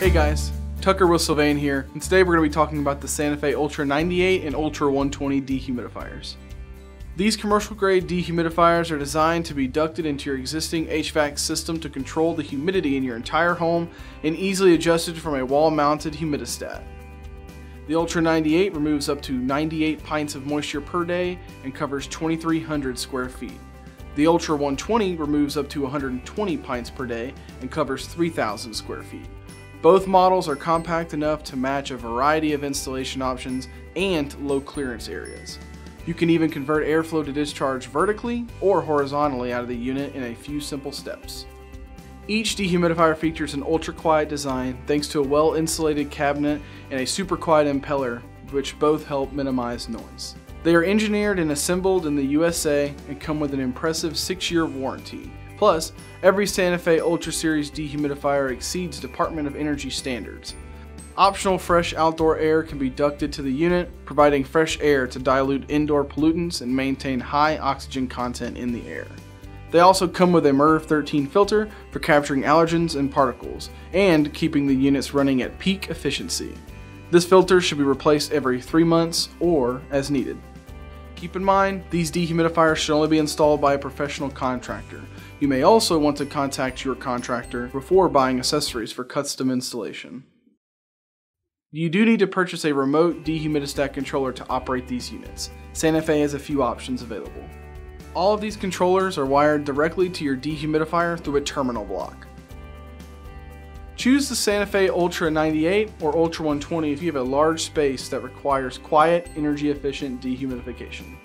Hey guys, Tucker with Sylvane here, and today we're going to be talking about the Santa Fe Ultra98 and Ultra120 dehumidifiers. These commercial grade dehumidifiers are designed to be ducted into your existing HVAC system to control the humidity in your entire home and easily adjusted from a wall-mounted humidistat. The Ultra98 removes up to 98 pints of moisture per day and covers 2,300 square feet. The Ultra120 removes up to 120 pints per day and covers 3,000 square feet. Both models are compact enough to match a variety of installation options and low clearance areas. You can even convert airflow to discharge vertically or horizontally out of the unit in a few simple steps. Each dehumidifier features an ultra-quiet design thanks to a well-insulated cabinet and a super quiet impeller, which both help minimize noise. They are engineered and assembled in the USA and come with an impressive 6-year warranty. Plus, every Santa Fe Ultra Series dehumidifier exceeds Department of Energy standards. Optional fresh outdoor air can be ducted to the unit, providing fresh air to dilute indoor pollutants and maintain high oxygen content in the air. They also come with a MERV 13 filter for capturing allergens and particles, and keeping the units running at peak efficiency. This filter should be replaced every 3 months or as needed. Keep in mind, these dehumidifiers should only be installed by a professional contractor. You may also want to contact your contractor before buying accessories for custom installation. You do need to purchase a remote dehumidistat controller to operate these units. Santa Fe has a few options available. All of these controllers are wired directly to your dehumidifier through a terminal block. Choose the Santa Fe Ultra98 or Ultra120 if you have a large space that requires quiet, energy-efficient dehumidification.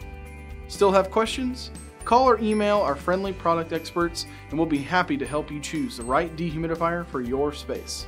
Still have questions? Call or email our friendly product experts and we'll be happy to help you choose the right dehumidifier for your space.